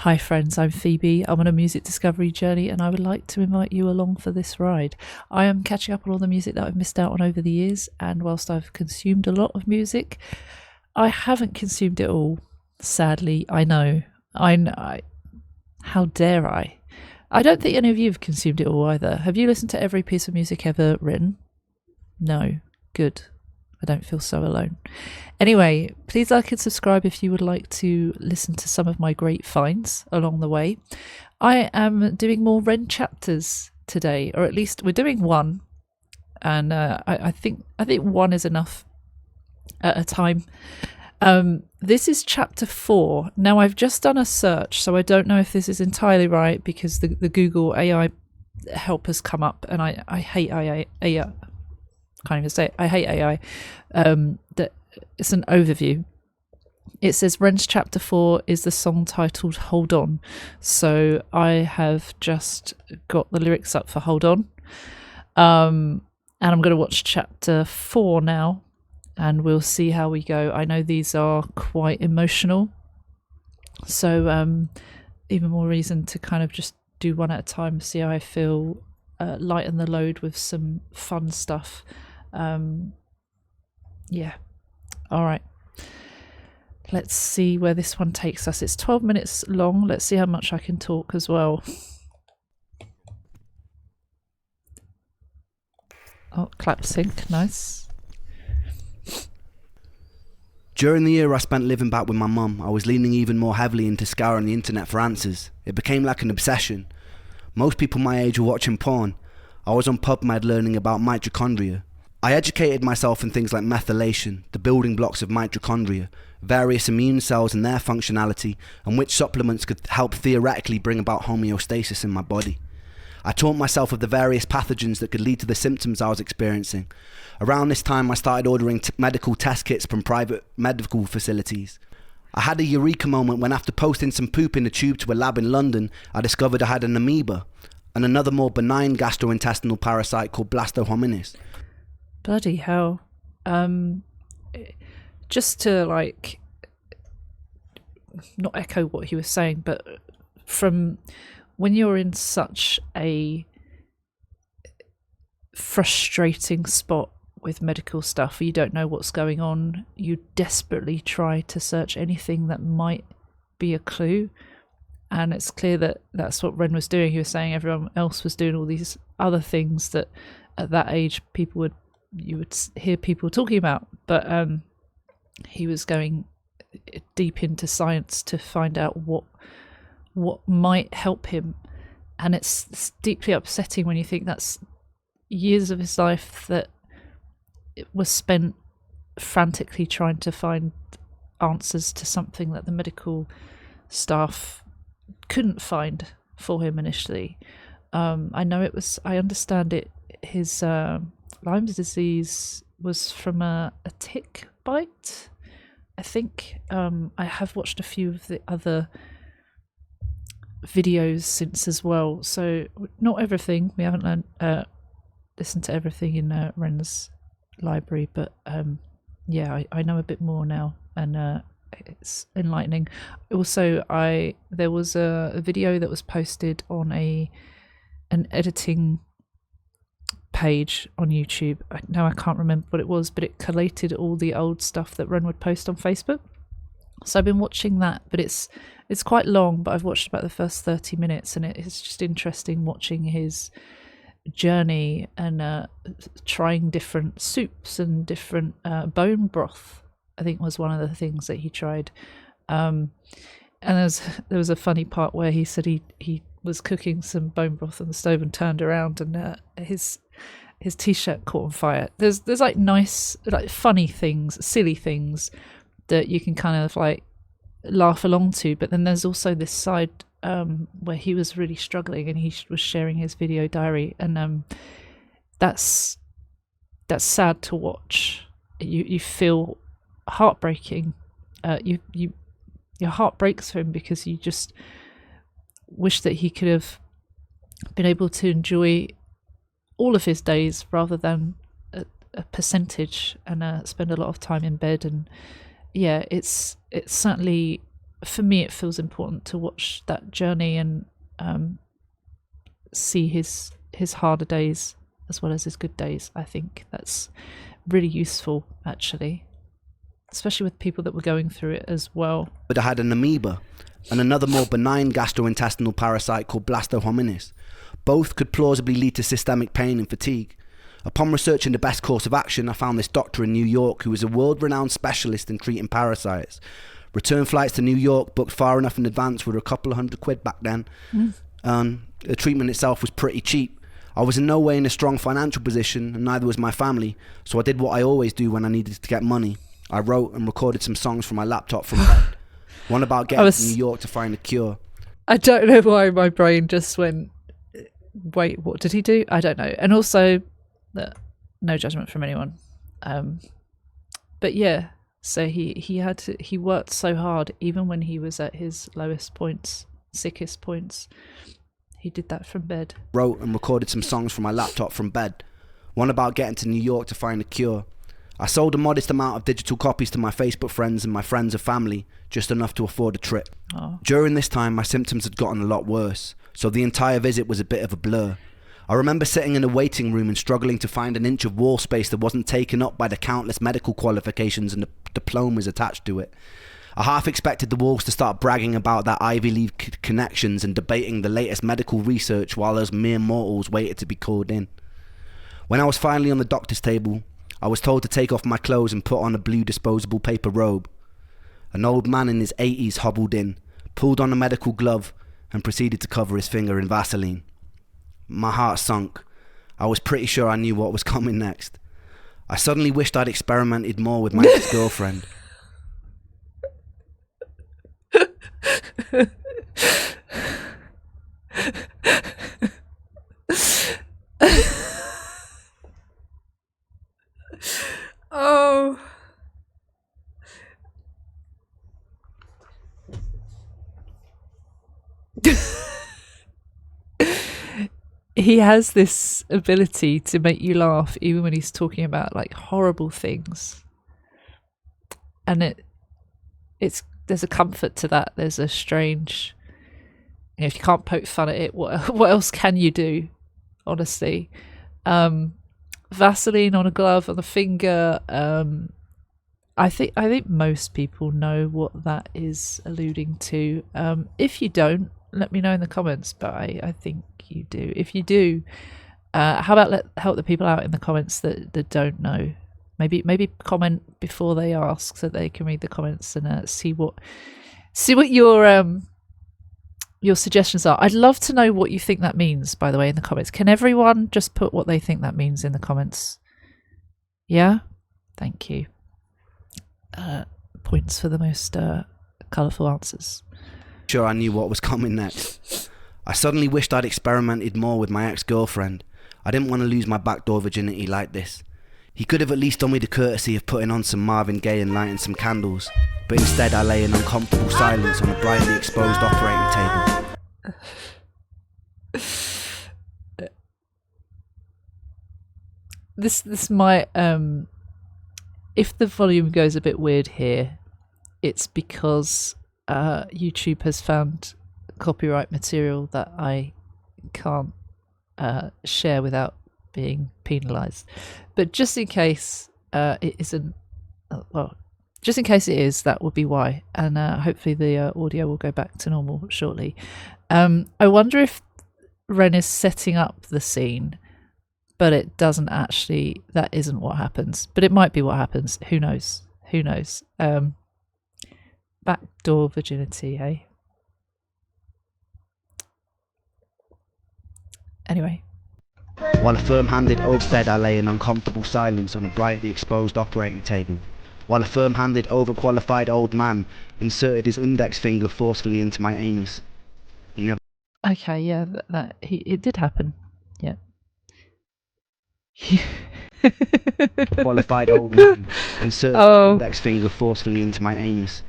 Hi friends, I'm Phoebe. I'm on a music discovery journey and I would like to invite you along for this ride. I am catching up on all the music that I've missed out on over the years, and whilst I've consumed a lot of music, I haven't consumed it all. Sadly, I know. How dare I? I don't think any of you have consumed it all either. Have you listened to every piece of music ever written? No. Good. I don't feel so alone. Anyway, please like and subscribe if you would like to listen to some of my great finds along the way. I am doing more Ren chapters today, or at least we're doing one, and I think one is enough at a time. This is chapter 4. Now I've just done a search, so I don't know if this is entirely right because the Google AI help has come up, and I hate AI. Can't even say it. I hate AI. That it's an overview. It says Ren's chapter 4 is the song titled Hold On. So I have just got the lyrics up for Hold On. And I'm going to watch chapter 4 now, and we'll see how we go. I know these are quite emotional, so even more reason to kind of just do one at a time, see how I feel, lighten the load with some fun stuff. Yeah. All right. Let's see where this one takes us. It's 12 minutes long. Let's see how much I can talk as well. Oh, clap sync. Nice. During the year I spent living back with my mum, I was leaning even more heavily into scouring the internet for answers. It became like an obsession. Most people my age were watching porn. I was on PubMed learning about mitochondria. I educated myself in things like methylation, the building blocks of mitochondria, various immune cells and their functionality, and which supplements could help theoretically bring about homeostasis in my body. I taught myself of the various pathogens that could lead to the symptoms I was experiencing. Around this time I started ordering medical test kits from private medical facilities. I had a eureka moment when, after posting some poop in a tube to a lab in London, I discovered I had an amoeba and another more benign gastrointestinal parasite called blastohominis. Bloody hell. Just to not echo what he was saying, but from when you're in such a frustrating spot with medical stuff, you don't know what's going on, you desperately try to search anything that might be a clue, and it's clear that that's what Ren was doing. He was saying everyone else was doing all these other things that at that age you would hear people talking about, but he was going deep into science to find out what might help him. And it's deeply upsetting when you think that's years of his life that it was spent frantically trying to find answers to something that the medical staff couldn't find for him initially. I understand it, his Lyme's disease was from a tick bite, I think. I have watched a few of the other videos since as well, so not everything. We haven't listened to everything in Ren's library, but yeah, I know a bit more now, and it's enlightening. Also, there was a video that was posted on an editing page on YouTube. Now I can't remember what it was, but it collated all the old stuff that Ren would post on Facebook. So I've been watching that, but it's quite long, but I've watched about the first 30 minutes, and it's just interesting watching his journey and trying different soups and different bone broth, I think was one of the things that he tried. And there was a funny part where he said he was cooking some bone broth on the stove and turned around and his t-shirt caught on fire. There's like nice, like funny things, silly things that you can kind of like laugh along to, but then there's also this side where he was really struggling, and he was sharing his video diary, and that's sad to watch. You feel heartbreaking. Your heart breaks for him because you just wish that he could have been able to enjoy all of his days rather than a percentage, and spend a lot of time in bed. And yeah, it's certainly for me, it feels important to watch that journey and see his harder days as well as his good days. I think that's really useful, actually, especially with people that were going through it as well. But I had an amoeba and another more benign gastrointestinal parasite called blastohominis. Both could plausibly lead to systemic pain and fatigue. Upon researching the best course of action, I found this doctor in New York who was a world-renowned specialist in treating parasites. Return flights to New York booked far enough in advance were a couple of £100 back then. The treatment itself was pretty cheap. I was in no way in a strong financial position, and neither was my family, so I did what I always do when I needed to get money. I wrote and recorded some songs from my laptop from bed. One about getting to New York to find a cure. I don't know why my brain just went, wait, what did he do? I don't know. And also, no judgment from anyone. But yeah, so he worked so hard, even when he was at his lowest points, sickest points. He did that from bed. Wrote and recorded some songs from my laptop from bed. One about getting to New York to find a cure. I sold a modest amount of digital copies to my Facebook friends and my friends and family, just enough to afford a trip. During this time, my symptoms had gotten a lot worse, so the entire visit was a bit of a blur. I remember sitting in a waiting room and struggling to find an inch of wall space that wasn't taken up by the countless medical qualifications and the diplomas attached to it. I half expected the walls to start bragging about their Ivy League connections and debating the latest medical research while us mere mortals waited to be called in. When I was finally on the doctor's table, I was told to take off my clothes and put on a blue disposable paper robe. An old man in his 80s hobbled in, pulled on a medical glove, and proceeded to cover his finger in Vaseline. My heart sunk. I was pretty sure I knew what was coming next. I suddenly wished I'd experimented more with my ex-girlfriend. Oh. He has this ability to make you laugh even when he's talking about like horrible things, and it's there's a comfort to that. There's a strange, if you can't poke fun at it, what else can you do? Honestly, Vaseline on a glove, on the finger. I think most people know what that is alluding to. If you don't, let me know in the comments. But I think you do. If you do, how about help the people out in the comments that don't know. Maybe comment before they ask, so they can read the comments and see what your suggestions are. I'd love to know what you think that means, by the way, in the comments. Can everyone just put what they think that means in the comments? Yeah? Thank you. Points for the most colourful answers. Sure, I knew what was coming next. I suddenly wished I'd experimented more with my ex-girlfriend. I didn't want to lose my backdoor virginity like this. He could have at least done me the courtesy of putting on some Marvin Gaye and lighting some candles, but instead I lay in uncomfortable silence on a brightly exposed operating table. This might, if the volume goes a bit weird here, it's because YouTube has found copyright material that I can't share without being penalised. But just in case it isn't, well, just in case it is, that would be why. And hopefully the audio will go back to normal shortly. I wonder if Ren is setting up the scene, but it doesn't actually, that isn't what happens. But it might be what happens. Who knows? Who knows? Backdoor virginity, eh? Anyway. While a firm-handed oak bed I lay in uncomfortable silence on a brightly exposed operating table. While a firm-handed, overqualified old man inserted his index finger forcefully into my anus. Okay, yeah, it did happen. Yeah. Qualified old man inserted his index finger forcefully into my anus.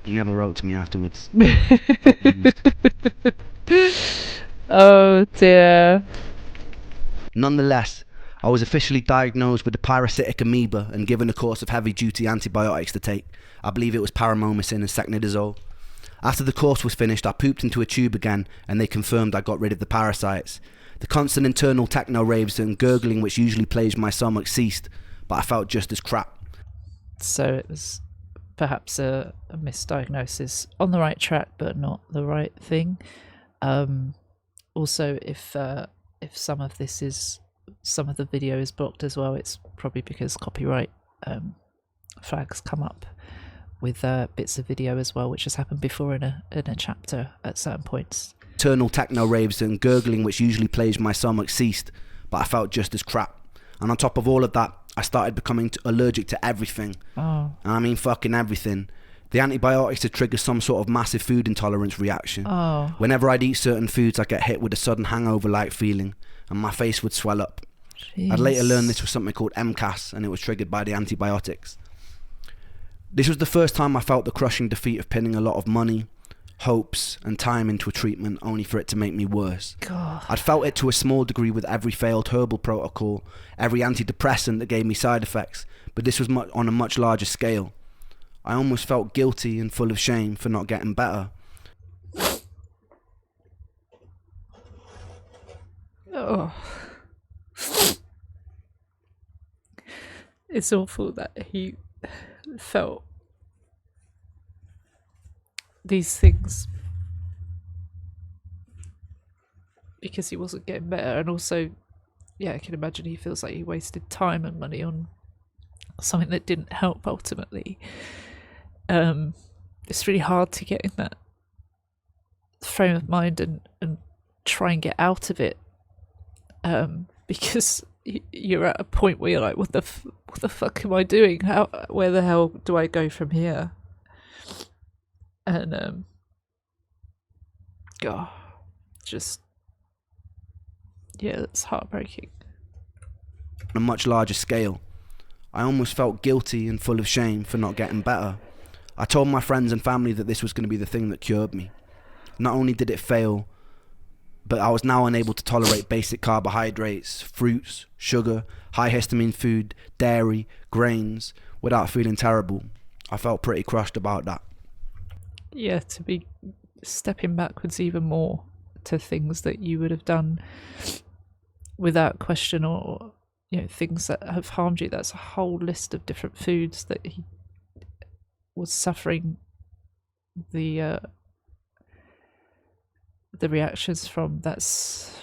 He never wrote to me afterwards. Oh dear. Nonetheless, I was officially diagnosed with a parasitic amoeba and given a course of heavy-duty antibiotics to take. I believe it was paramomycin and secnidazole. After the course was finished, I pooped into a tube again, and they confirmed I got rid of the parasites. The constant internal techno raves and gurgling which usually plagued my stomach ceased, but I felt just as crap. So it was perhaps a misdiagnosis, on the right track but not the right thing. Also, if some of the video is blocked as well, it's probably because copyright flags come up with bits of video as well, which has happened before in a chapter at certain points. Internal techno raves and gurgling which usually plagued my stomach ceased, but I felt just as crap. And on top of all of that, I started becoming allergic to everything. Oh. And I mean fucking everything. The antibiotics had triggered some sort of massive food intolerance reaction. Oh. Whenever I'd eat certain foods, I'd get hit with a sudden hangover-like feeling, and my face would swell up. Jeez. I'd later learned this was something called MCAS, and it was triggered by the antibiotics. This was the first time I felt the crushing defeat of pinning a lot of money, hopes and time into a treatment only for it to make me worse. God. I'd felt it to a small degree with every failed herbal protocol, every antidepressant that gave me side effects, but this was on a much larger scale. I almost felt guilty and full of shame for not getting better. Oh. It's awful that he felt these things because he wasn't getting better, and also, yeah, I can imagine he feels like he wasted time and money on something that didn't help ultimately. It's really hard to get in that frame of mind and try and get out of it, because you're at a point where you're like, what the fuck am I doing? Where the hell do I go from here? And God, just, yeah, it's heartbreaking. On a much larger scale, I almost felt guilty and full of shame for not getting better. I told my friends and family that this was going to be the thing that cured me. Not only did it fail, but I was now unable to tolerate basic carbohydrates, fruits, sugar, high histamine food, dairy, grains, without feeling terrible. I felt pretty crushed about that. Yeah, to be stepping backwards even more to things that you would have done without question, or things that have harmed you. That's a whole list of different foods that he was suffering the reactions from. That's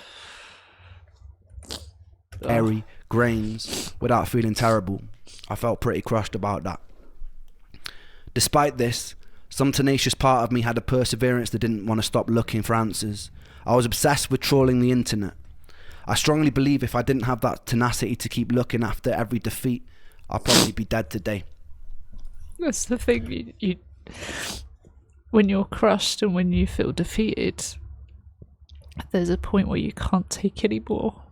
dairy, grains, without feeling terrible. I felt pretty crushed about that. Despite this, some tenacious part of me had a perseverance that didn't want to stop looking for answers. I was obsessed with trawling the internet. I strongly believe if I didn't have that tenacity to keep looking after every defeat, I'd probably be dead today. That's the thing, you when you're crushed and when you feel defeated, there's a point where you can't take any more.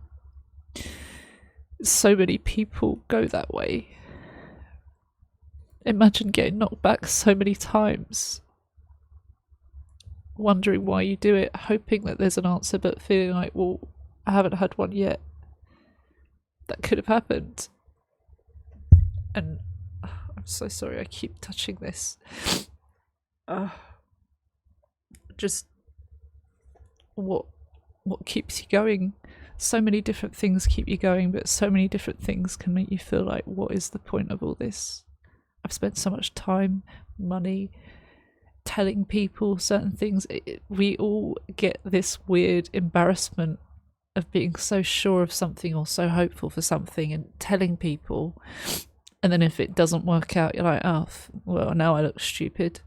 So many people go that way. Imagine getting knocked back so many times, wondering why you do it, hoping that there's an answer, but feeling like, well, I haven't had one yet. That could have happened. And I'm so sorry, I keep touching this. Just what keeps you going? So many different things keep you going, but so many different things can make you feel like, what is the point of all this? I've spent so much time, money, telling people certain things. We all get this weird embarrassment of being so sure of something or so hopeful for something and telling people, and then if it doesn't work out, you're like, oh, well, now I look stupid.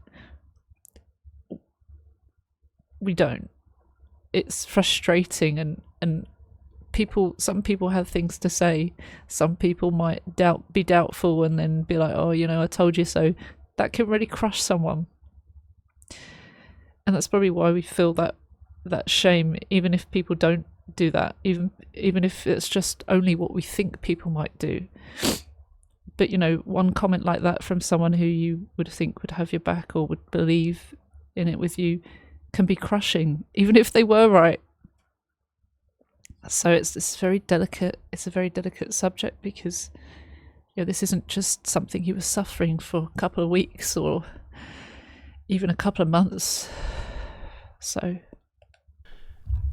We don't. It's frustrating, and some people have things to say. Some people might be doubtful and then be like, oh, I told you so. That can really crush someone. And that's probably why we feel that shame, even if people don't do that, even if it's just only what we think people might do. But one comment like that from someone who you would think would have your back or would believe in it with you can be crushing, even if they were right. So it's a very delicate subject, because this isn't just something he was suffering for a couple of weeks, or even a couple of months. So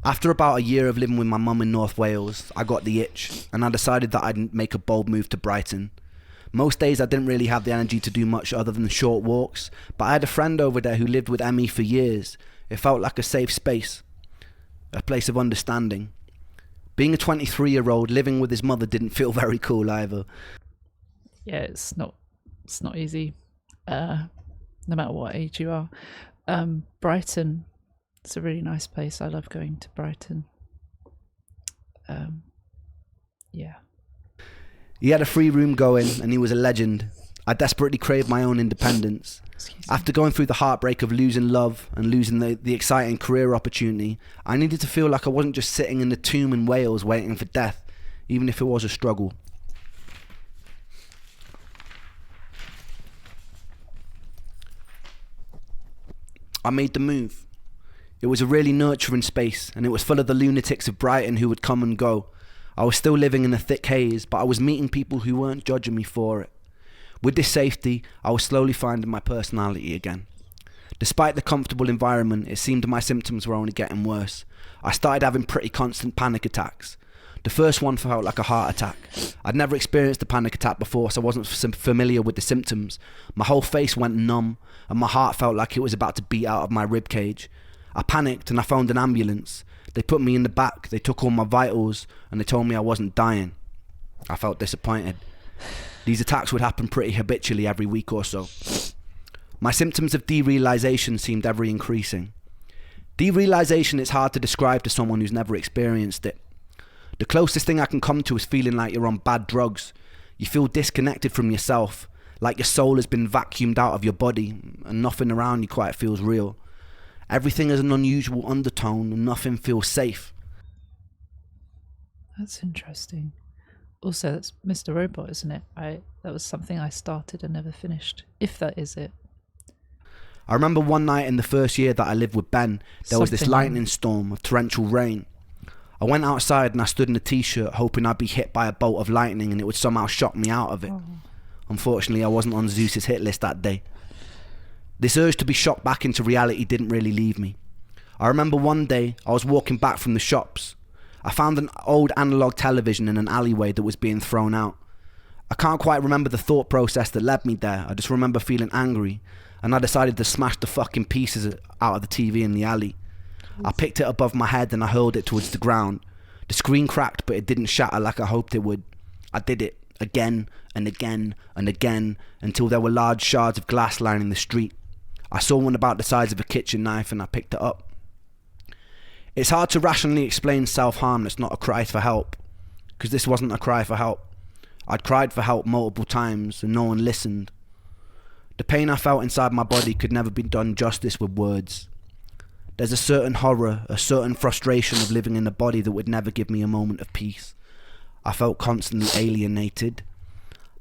After about a year of living with my mum in North Wales, I got the itch, and I decided that I'd make a bold move to Brighton. Most days I didn't really have the energy to do much other than short walks, but I had a friend over there who lived with Emmy for years. It felt like a safe space, a place of understanding. Being a 23-year-old living with his mother didn't feel very cool either. yeah, it's not easy, no matter what age you are. Brighton, it's a really nice place. I love going to Brighton. Yeah. He had a free room going and he was a legend. I desperately craved my own independence. After going through the heartbreak of losing love and losing the exciting career opportunity, I needed to feel like I wasn't just sitting in the tomb in Wales waiting for death, even if it was a struggle. I made the move. It was a really nurturing space, and it was full of the lunatics of Brighton who would come and go. I was still living in a thick haze, but I was meeting people who weren't judging me for it. With this safety, I was slowly finding my personality again. Despite the comfortable environment, it seemed my symptoms were only getting worse. I started having pretty constant panic attacks. The first one felt like a heart attack. I'd never experienced a panic attack before, so I wasn't familiar with the symptoms. My whole face went numb, and my heart felt like it was about to beat out of my ribcage. I panicked and I phoned an ambulance. They put me in the back, they took all my vitals, and they told me I wasn't dying. I felt disappointed. These attacks would happen pretty habitually every week or so. My symptoms of derealisation seemed ever increasing. Derealisation is hard to describe to someone who's never experienced it. The closest thing I can come to is feeling like you're on bad drugs. You feel disconnected from yourself, like your soul has been vacuumed out of your body, and nothing around you quite feels real. Everything has an unusual undertone and nothing feels safe. That's interesting. Also, that's Mr. Robot, isn't it? That was something I started and never finished, if that is it. I remember one night in the first year that I lived with Ben, there was this lightning storm of torrential rain. I went outside and I stood in a t-shirt hoping I'd be hit by a bolt of lightning and it would somehow shock me out of it. Unfortunately, I wasn't on Zeus's hit list that day. This urge to be shocked back into reality didn't really leave me. I remember one day I was walking back from the shops. I found an old analog television in an alleyway that was being thrown out. I can't quite remember the thought process that led me there. I just remember feeling angry, and I decided to smash the fucking pieces out of the TV in the alley. I picked it above my head and I hurled it towards the ground. The screen cracked, but it didn't shatter like I hoped it would. I did it again and again and again until there were large shards of glass lining the street. I saw one about the size of a kitchen knife and I picked it up. It's hard to rationally explain self-harm that's not a cry for help, because this wasn't a cry for help. I'd cried for help multiple times and no one listened. The pain I felt inside my body could never be done justice with words. There's a certain horror, a certain frustration of living in a body that would never give me a moment of peace. I felt constantly alienated.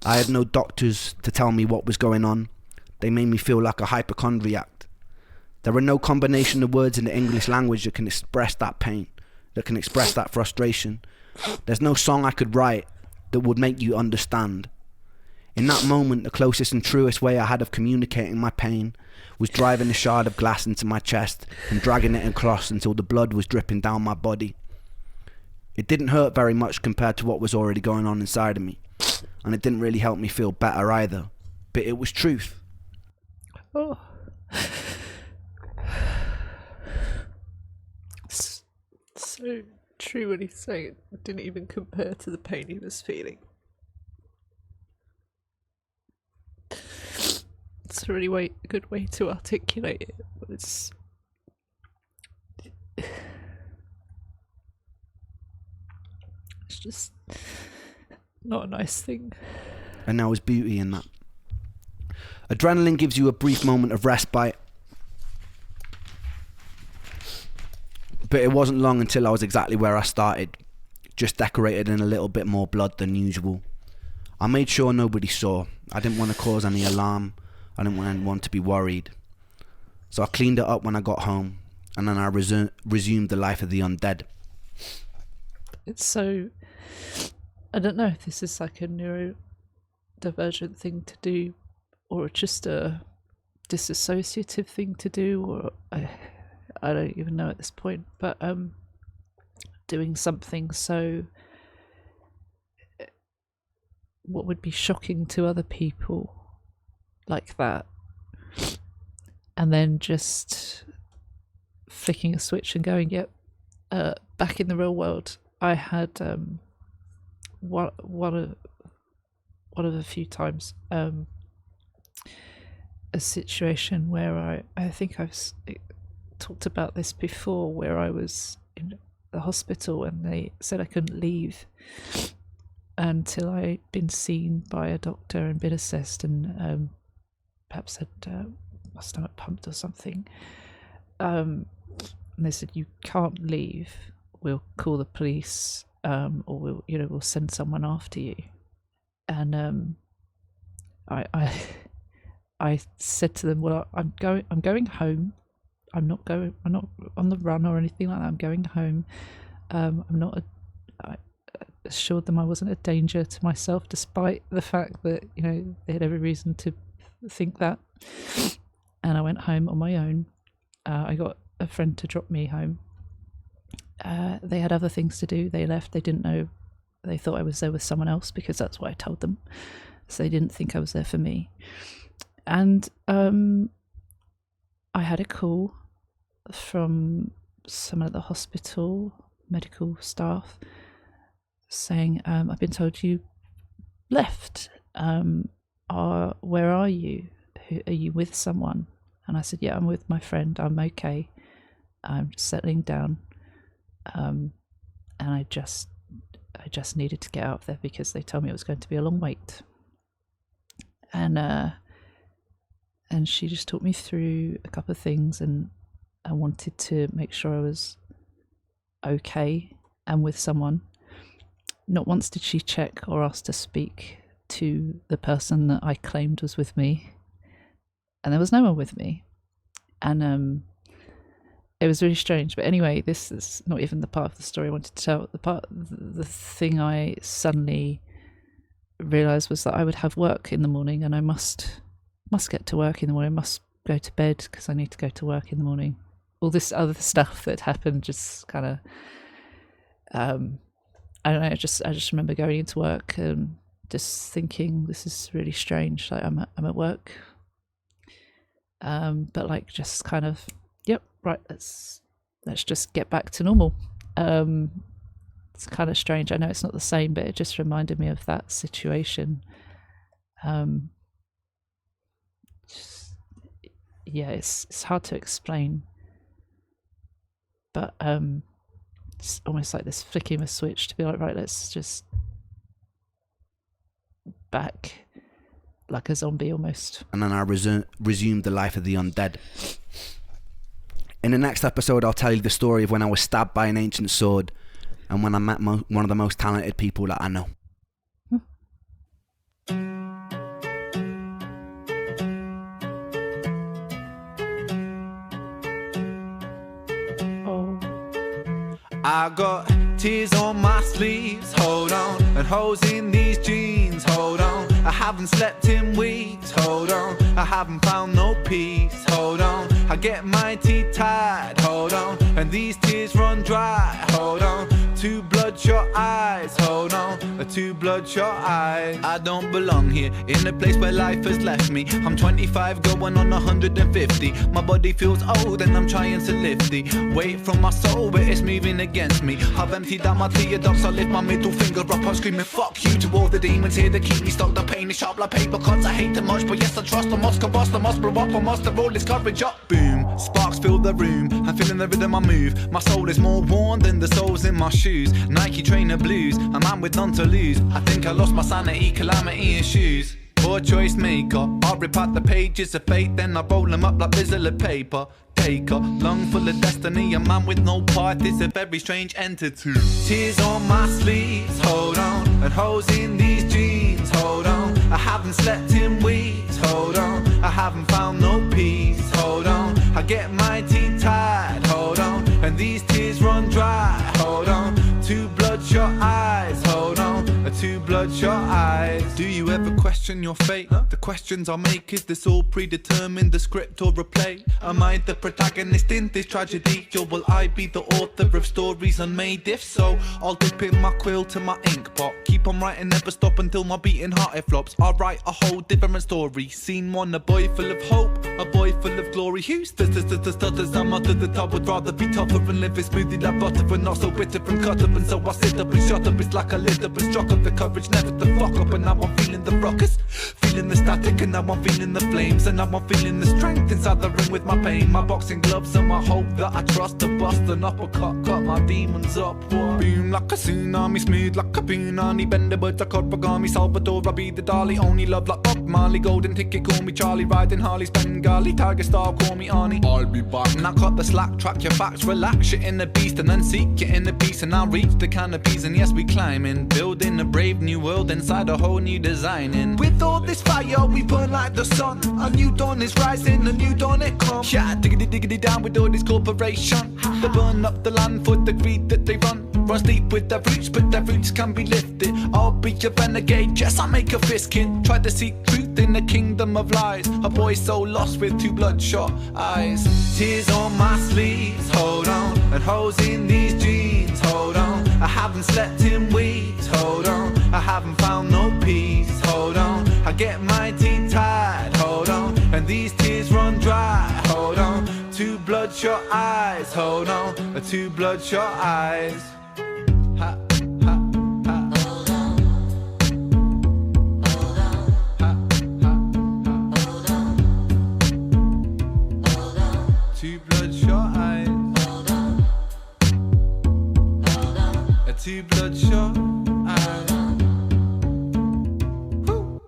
I had no doctors to tell me what was going on. They made me feel like a hypochondriac. There are no combination of words in the English language that can express that pain, that can express that frustration. There's no song I could write that would make you understand. In that moment, the closest and truest way I had of communicating my pain was driving a shard of glass into my chest and dragging it across until the blood was dripping down my body. It didn't hurt very much compared to what was already going on inside of me, and it didn't really help me feel better either, but it was truth. Oh. So true when he's saying it didn't even compare to the pain he was feeling. It's a really good way to articulate it. But it's just not a nice thing. And there was beauty in that. Adrenaline gives you a brief moment of respite, but it wasn't long until I was exactly where I started, just decorated in a little bit more blood than usual. I made sure nobody saw. I didn't want to cause any alarm. I didn't want anyone to be worried. So I cleaned it up when I got home, and then I resumed the life of the undead. It's so... I don't know if this is like a neurodivergent thing to do, or just a disassociative thing to do, or I don't even know at this point, but doing something so what would be shocking to other people like that, and then just flicking a switch and going, yep, back in the real world. I had one of a few times a situation where I think I've talked about this before, where I was in the hospital and they said I couldn't leave until I'd been seen by a doctor and been assessed and perhaps had my stomach pumped or something. And they said, you can't leave, we'll call the police, or we'll send someone after you. And I said to them, well, I'm going home. I'm not on the run or anything like that. I'm going home. I assured them I wasn't a danger to myself, despite the fact that they had every reason to think that. And I went home on my own. I got a friend to drop me home. They had other things to do. They left. They didn't know. They thought I was there with someone else, because that's what I told them. So they didn't think I was there for me. And I had a call from someone at the hospital, medical staff, saying, I've been told you left. Where are you? Are you with someone? And I said, yeah, I'm with my friend. I'm okay. I'm just settling down. And I just needed to get out of there because they told me it was going to be a long wait. And she just talked me through a couple of things, and I wanted to make sure I was okay and with someone. Not once did she check or ask to speak to the person that I claimed was with me, and there was no one with me. And it was really strange. But anyway, this is not even the part of the story I wanted to tell. The thing I suddenly realised was that I would have work in the morning, and I must get to work in the morning. I must go to bed because I need to go to work in the morning. All this other stuff that happened just kind of, I don't know. I just remember going into work and just thinking, this is really strange. Like I'm at work, but like just kind of, yep, right. Let's just get back to normal. It's kind of strange. I know it's not the same, but it just reminded me of that situation. Yeah, it's hard to explain, but it's almost like this flicking a switch to be like, right, let's just back like a zombie almost. And then I resumed the life of the undead. In the next episode, I'll tell you the story of when I was stabbed by an ancient sword and when I met one of the most talented people that I know. I got tears on my sleeves, hold on, and holes in these jeans, hold on. I haven't slept in weeks, hold on. I haven't found no peace, hold on. I get my teeth tied, hold on, and these tears run dry, hold on. Two bloodshot eyes, hold on, two bloodshot eyes. I don't belong here, in a place where life has left me. I'm 25 going on 150. My body feels old and I'm trying to lift the weight from my soul, but it's moving against me. I've emptied out my tear ducts, I lift my middle finger up, I'm screaming fuck you to all the demons here that keep me stuck. The pain is sharp like paper cuts, I hate them much, but yes I trust. I must combust, I must blow up, I must have all this courage up. Boom, sparks fill the room, I'm feeling the rhythm I move. My soul is more worn than the soles in my shoes. Nike trainer blues, a man with none to lose. I think I lost my sanity, calamity in shoes. Poor choice maker, I rip out the pages of fate, then I roll them up like bizzle of paper. Taker, lung full of destiny, a man with no part is a very strange entity. Tears on my sleeves, hold on, and holes in these jeans, hold on. I haven't slept in weeks, hold on. I haven't found no peace, hold on. I get my teeth tied, hold on, and these tears run dry, hold on. Two bloodshot eyes, hold on, two bloodshot bloodshot eyes. Do you ever question your fate? The questions I make, is this all predetermined, the script or a play? Am I the protagonist in this tragedy, or will I be the author of stories unmade? If so, I'll dip in my quill to my ink pot, keep on writing, never stop until my beating heart it flops. I'll write a whole different story. Scene one, a boy full of hope, a boy full of glory. Who stutters, I'm under the top. Would rather be tougher and live it smoothly like butter, but not so bitter and cut up. And so I sit up and shut up. It's like I lit up and struck up the courage never to fuck up. And now I'm feeling the ruckus, feeling the static, and now I'm feeling the flames, and now I'm feeling the strength inside the ring with my pain. My boxing gloves and my hope that I trust to bust an uppercut, cut my demons up. Boom like a tsunami, smooth like a punani, bend the words like origami. Salvador, I'll be the Dali, only love like Bob Marley. Golden ticket, call me Charlie, riding Harley's Bengali. Tiger style, call me Arnie. I'll be back. Now cut the slack, track your facts, relax, shit in the beast, and then seek it in the beast. And I'll reach the canopies, and yes, we climbing, building a brave new world inside a whole new designing. With all this fire, we burn like the sun. A new dawn is rising, a new dawn it comes. Yeah, diggity diggity down with all this corporation. They burn up the land for the greed that they run. Run deep with their roots, but their roots can be lifted. I'll be a renegade, yes, I'll make a fist kid. Try to seek truth in the kingdom of lies. A boy so lost with two bloodshot eyes. Tears on my sleeves, hold on. And holes in these jeans, hold on. I haven't slept in weeks, hold on. I haven't found no peace, hold on. I get mighty tired, hold on. And these tears run dry, hold on. Two bloodshot eyes, hold on. Two bloodshot eyes. Ha, ha, ha. Hold on. Hold on. Ha, ha, ha. Hold on. Hold on. Two bloodshot eyes. Hold on. Hold on. Two bloodshot eyes. Woo.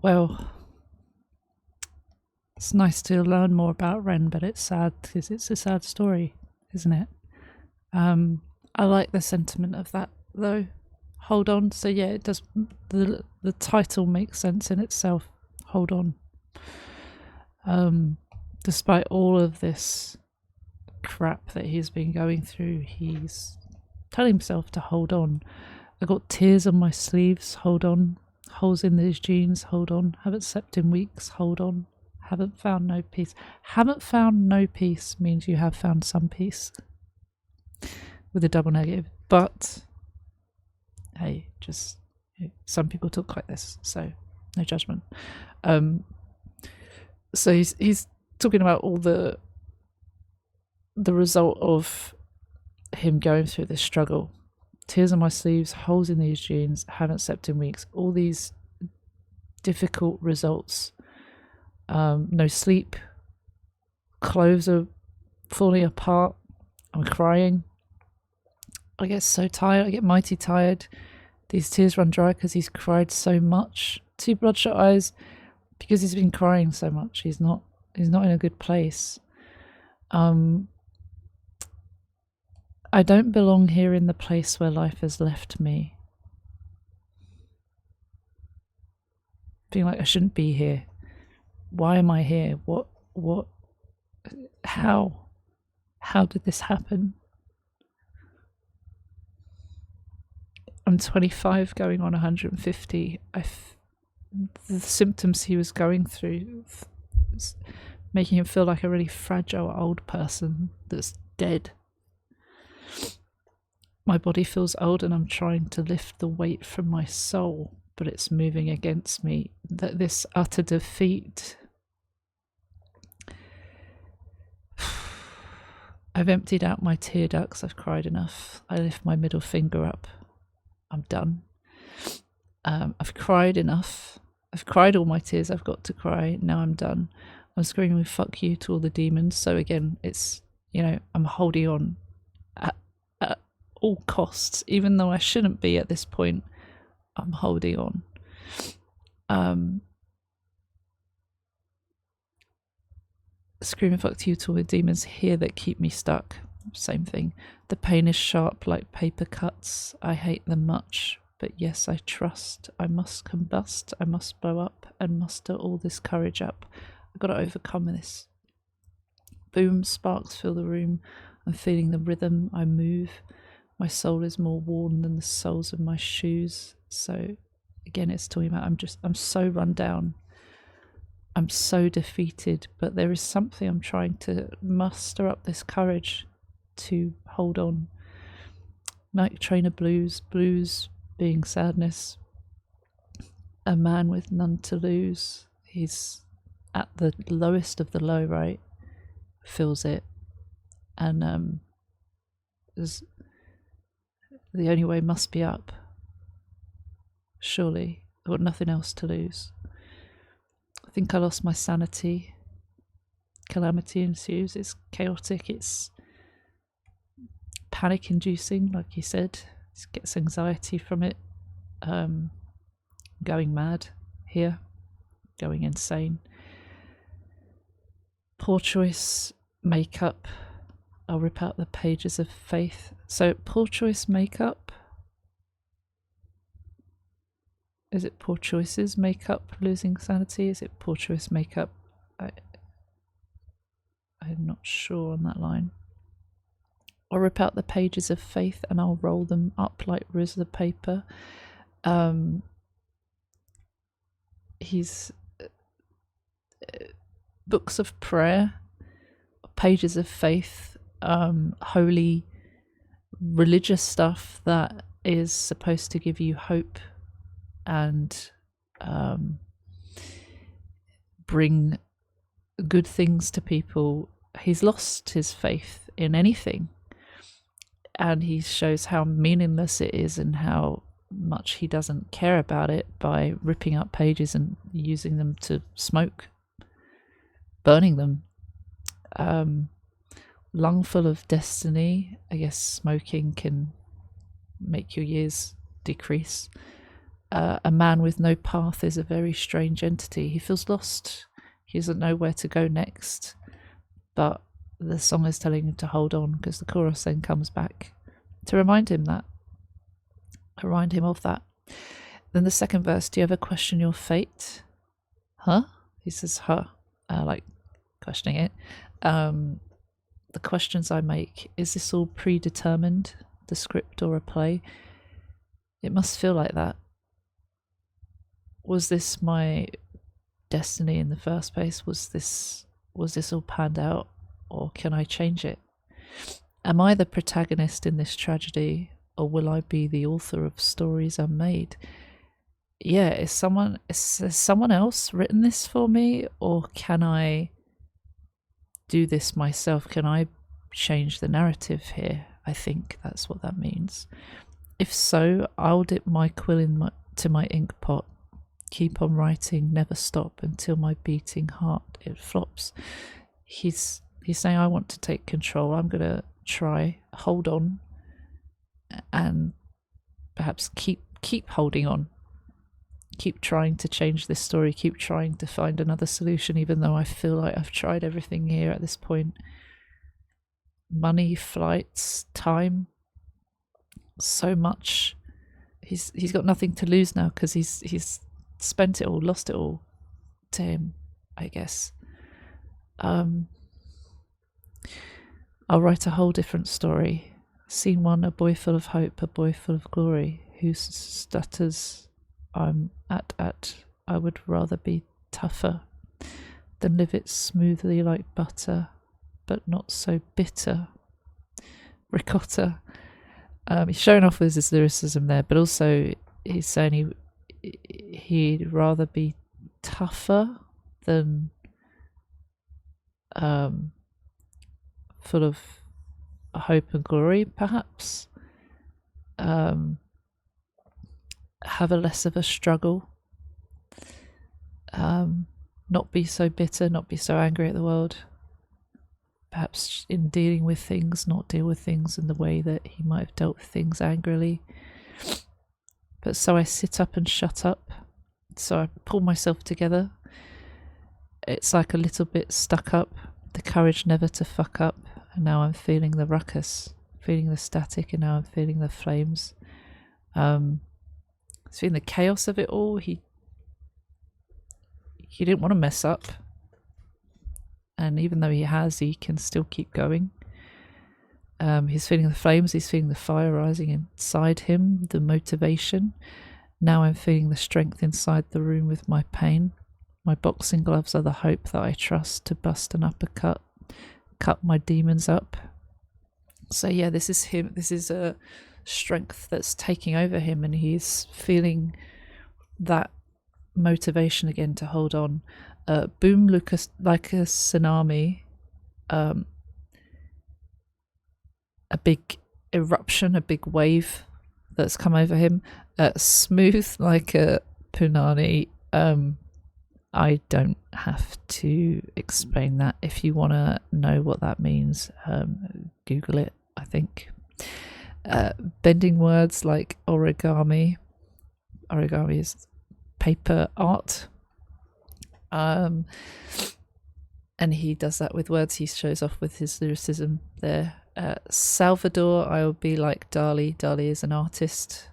Well, it's nice to learn more about Ren, but it's sad because it's a sad story, isn't it? I like the sentiment of that though. Hold on. So yeah, it does. The title makes sense in itself. Hold on. Despite all of this crap that he's been going through, he's telling himself to hold on. I got tears on my sleeves, hold on. Holes in these jeans, hold on. Haven't slept in weeks, hold on. Haven't found no peace. Haven't found no peace means you have found some peace. With a double negative. But, hey, just, some people talk like this, so no judgment. So he's talking about all the result of him going through this struggle. Tears on my sleeves, holes in these jeans, haven't slept in weeks. All these difficult results. No sleep. Clothes are falling apart. I'm crying. I get so tired. I get mighty tired. These tears run dry because he's cried so much. Two bloodshot eyes because he's been crying so much. He's not in a good place. I don't belong here in the place where life has left me. Feeling like I shouldn't be here. Why am I here? What, how did this happen? I'm 25 going on 150. The symptoms he was going through, making him feel like a really fragile old person that's dead. My body feels old and I'm trying to lift the weight from my soul, but it's moving against me. That this utter defeat. I've emptied out my tear ducts. I've cried enough. I lift my middle finger up. I'm done. I've cried enough. I've cried all my tears I've got to cry. Now I'm done. I'm screaming fuck you to all the demons. So again, it's, I'm holding on at all costs, even though I shouldn't be at this point. I'm holding on. Screaming fuck you to with demons here that keep me stuck. Same thing. The pain is sharp like paper cuts. I hate them much, but yes, I trust. I must combust. I must blow up and muster all this courage up. I've got to overcome this. Boom, sparks fill the room. I'm feeling the rhythm. I move. My soul is more worn than the soles of my shoes. So again, it's talking about I'm so run down. I'm so defeated, but there is something I'm trying to muster up this courage to hold on. Night trainer blues, blues being sadness. A man with none to lose. He's at the lowest of the low, right? Feels it. And the only way must be up. Surely. I've got nothing else to lose. I think I lost my sanity. Calamity ensues. It's chaotic. It's panic inducing, like you said. It gets anxiety from it. Going mad here. Going insane. Poor choice makeup. I'll rip out the pages of faith. So poor choice makeup. Is it poor choices make up losing sanity? Is it poor choice makeup? I'm not sure on that line. I'll rip out the pages of faith and I'll roll them up like rows of paper. He's books of prayer, pages of faith, holy religious stuff that is supposed to give you hope and bring good things to people. He's lost his faith in anything, and he shows how meaningless it is and how much he doesn't care about it by ripping up pages and using them to smoke, burning them. Lung full of destiny. I guess smoking can make your years decrease. A man with no path is a very strange entity. He feels lost. He doesn't know where to go next. But the song is telling him to hold on, because the chorus then comes back to remind him of that. Then the second verse, do you ever question your fate? Huh? He says, huh. Like questioning it. The questions I make, is this all predetermined, the script or a play? It must feel like that. Was this my destiny in the first place? Was this all planned out, or can I change it? Am I the protagonist in this tragedy, or will I be the author of stories unmade? Yeah, has someone else written this for me, or can I do this myself? Can I change the narrative here? I think that's what that means. If so, I'll dip my quill to my ink pot. Keep on writing, never stop until my beating heart it flops. He's saying, I want to take control. I'm gonna try, hold on, and perhaps keep holding on. Keep trying to change this story. Keep trying to find another solution, even though I feel like I've tried everything here at this point. Money, flights, time, so much. He's got nothing to lose now, because he's spent it all, lost it all to him, I guess. I'll write a whole different story. Scene 1, a boy full of hope, a boy full of glory, who stutters. I'm at. I would rather be tougher than live it smoothly like butter, but not so bitter. Ricotta. He's showing off with his lyricism there, but also he's saying he'd rather be tougher than full of hope and glory, perhaps. Have a less of a struggle. Not be so bitter, not be so angry at the world. Perhaps in dealing with things, not deal with things in the way that he might have dealt with things angrily. But so I sit up and shut up. So I pull myself together. It's like a little bit stuck up. the courage never to fuck up, and now I'm feeling the ruckus, feeling the static, and now I'm feeling the flames. He's feeling the chaos of it all. He didn't want to mess up, and even though he can still keep going. He's feeling the flames, he's feeling the fire rising inside him, the motivation. Now I'm feeling the strength inside the room with my pain. My boxing gloves are the hope that I trust to bust an uppercut, cut my demons up. So yeah, this is him. This is a strength that's taking over him, and he's feeling that motivation again to hold on. Boom, Lucas, like a tsunami. A big eruption, a big wave that's come over him. Smooth like a punani. I don't have to explain that. If you want to know what that means, Google it, I think. Bending words like origami. Origami is paper art. And he does that with words. He shows off with his lyricism there. Salvador, I will be like Dali. Dali is an artist,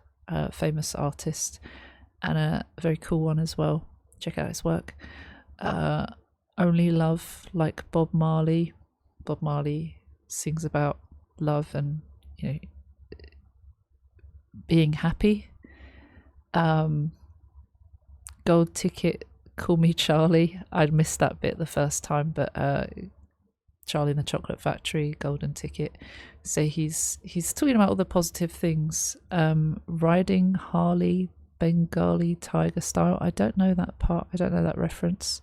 famous artist, and a very cool one as well. Check out his work. Only love like Bob Marley. Bob Marley sings about love and, you know, being happy. Gold ticket, call me Charlie. I'd missed that bit the first time, but Charlie and the Chocolate Factory, golden ticket. So he's talking about all the positive things. Riding Harley, Bengali tiger style. I don't know that part. I don't know that reference.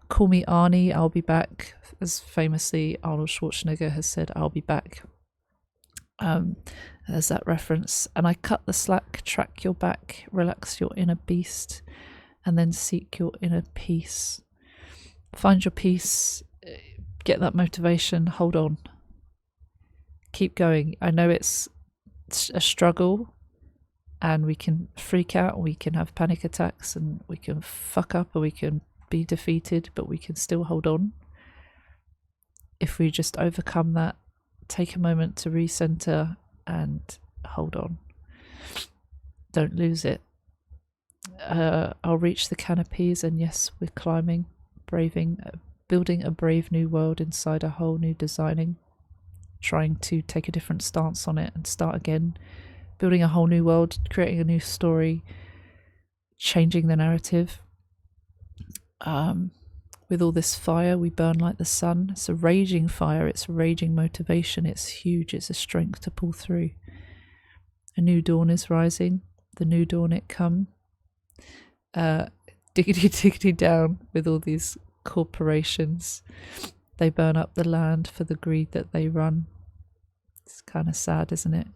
Call me Arnie, I'll be back. As famously Arnold Schwarzenegger has said, I'll be back. There's that reference. And I cut the slack, track your back, relax your inner beast, and then seek your inner peace. Find your peace, get that motivation, hold on. Keep going. I know it's a struggle, and we can freak out, we can have panic attacks, and we can fuck up, or we can be defeated, but we can still hold on. If we just overcome that, take a moment to recenter and hold on. Don't lose it. I'll reach the canopies, and yes, we're climbing, braving, building a brave new world inside a whole new designing, trying to take a different stance on it and start again, building a whole new world, creating a new story, changing the narrative. With all this fire, we burn like the sun. It's a raging fire, it's a raging motivation, it's huge, it's a strength to pull through. A new dawn is rising, the new dawn it come. Diggity diggity down with all these corporations. They burn up the land for the greed that they run. It's kind of sad, isn't it?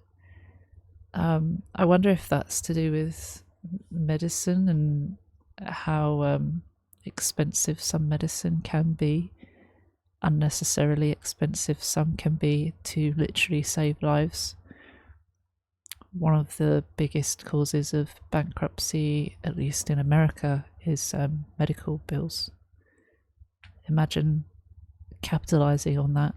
I wonder if that's to do with medicine and how expensive some medicine can be, unnecessarily expensive some can be, to literally save lives. One of the biggest causes of bankruptcy, at least in America, is medical bills. Imagine capitalizing on that.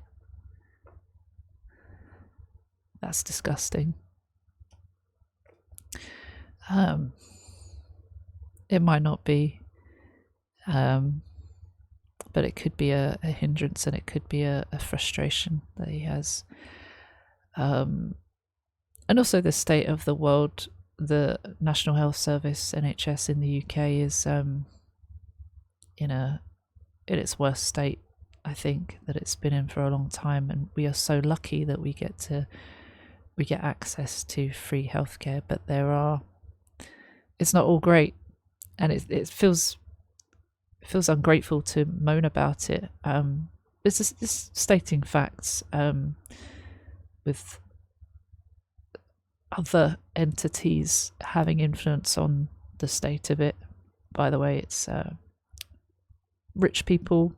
That's disgusting. It might not be, but it could be a hindrance, and it could be a frustration that he has. And also the state of the world. The National Health Service, NHS in the UK, is in its worst state, I think, that it's been in for a long time, and we are so lucky that we get access to free healthcare, but it's not all great, and it feels ungrateful to moan about it. It's just stating facts, with other entities having influence on the state of it. By the way, it's rich people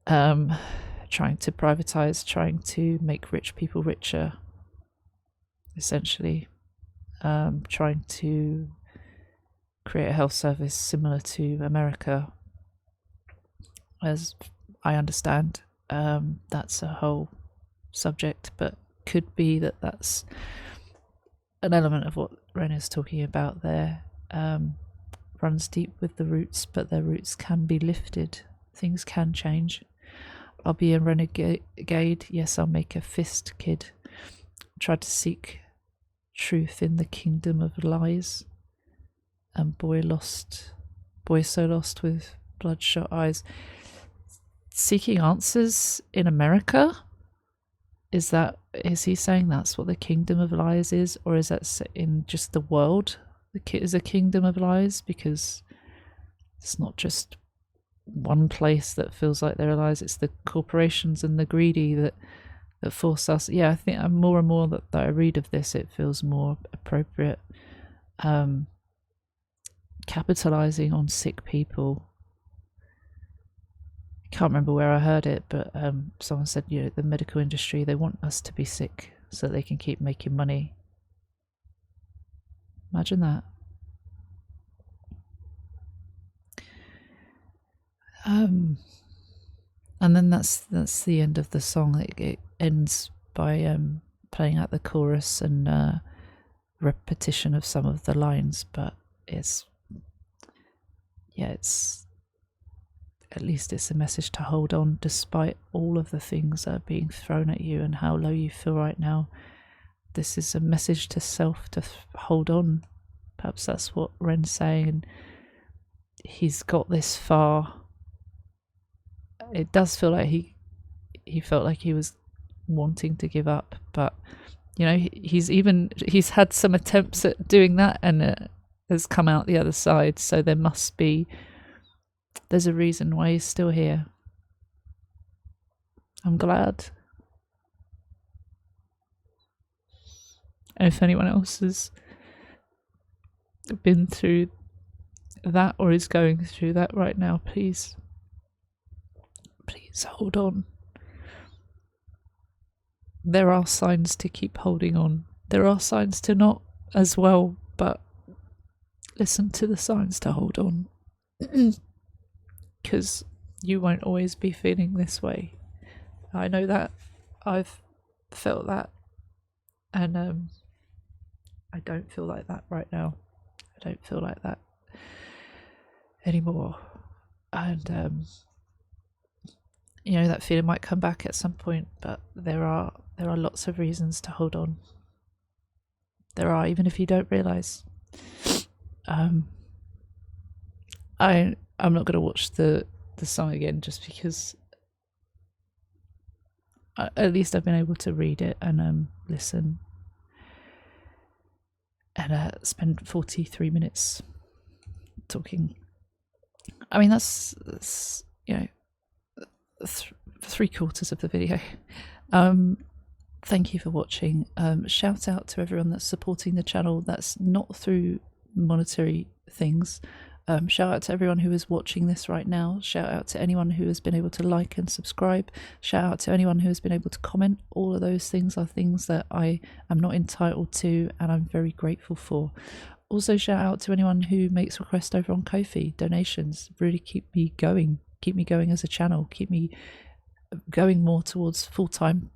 trying to privatize, trying to make rich people richer, essentially, trying to create a health service similar to America, as I understand. That's a whole subject, but could be that that's an element of what Ren is talking about there. Runs deep with the roots, but their roots can be lifted. Things can change. I'll be a renegade. Yes, I'll make a fist kid. Try to seek truth in the kingdom of lies. And boy so lost with bloodshot eyes. Seeking answers in America? Is he saying that's what the kingdom of lies is, or is that in just the world? Is a kingdom of lies, because it's not just one place that feels like there are lies. It's the corporations and the greedy that force us. Yeah, I think more and more that I read of this, it feels more appropriate. Capitalizing on sick people. I can't remember where I heard it, but someone said, the medical industry, they want us to be sick so that they can keep making money. Imagine that. And then that's the end of the song. It ends by playing out the chorus and repetition of some of the lines, but it's at least it's a message to hold on despite all of the things that are being thrown at you and how low you feel right now. This is a message to self to hold on. Perhaps that's what Ren's saying, and he's got this far. It does feel like he felt like he was wanting to give up, but he's had some attempts at doing that and has come out the other side, so there's a reason why he's still here. I'm glad. And if anyone else has been through that or is going through that right now, please hold on. There are signs to keep holding on. There are signs to not as well, but listen to the signs to hold on. Because you won't always be feeling this way. I know that. I've felt that. And I don't feel like that right now. I don't feel like that anymore. And that feeling might come back at some point, but there are lots of reasons to hold on. There are, even if you don't realise. I'm not going to watch the song again just because at least I've been able to read it and listen and spend 43 minutes talking. I mean, that's 3/4 of the video. Thank you for watching. Shout out to everyone that's supporting the channel that's not through monetary things. Shout out to everyone who is watching this right now. Shout out to anyone who has been able to like and subscribe. Shout out to anyone who has been able to comment. All of those things are things that I am not entitled to and I'm very grateful for. Also, shout out to anyone who makes requests over on Ko-fi. Donations really keep me going as a channel, keep me going more towards full-time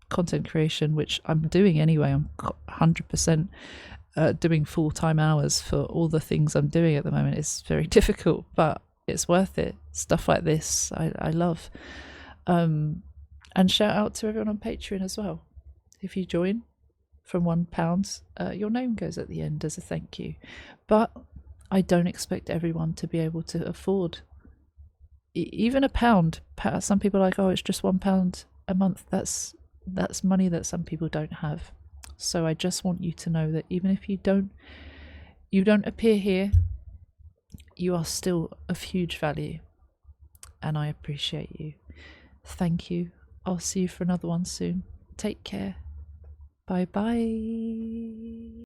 content creation, which I'm doing anyway. I'm 100% doing full-time hours for all the things I'm doing at the moment. It's very difficult, but it's worth it. Stuff like this I love. And shout out to everyone on Patreon as well. If you join from £1, your name goes at the end as a thank you. But I don't expect everyone to be able to afford even £1. Some people are like, oh, it's just £1 a month. That's money that some people don't have. So I just want you to know that even if you don't appear here, you are still of huge value, and I appreciate you. Thank you. I'll see you for another one soon. Take care. Bye bye.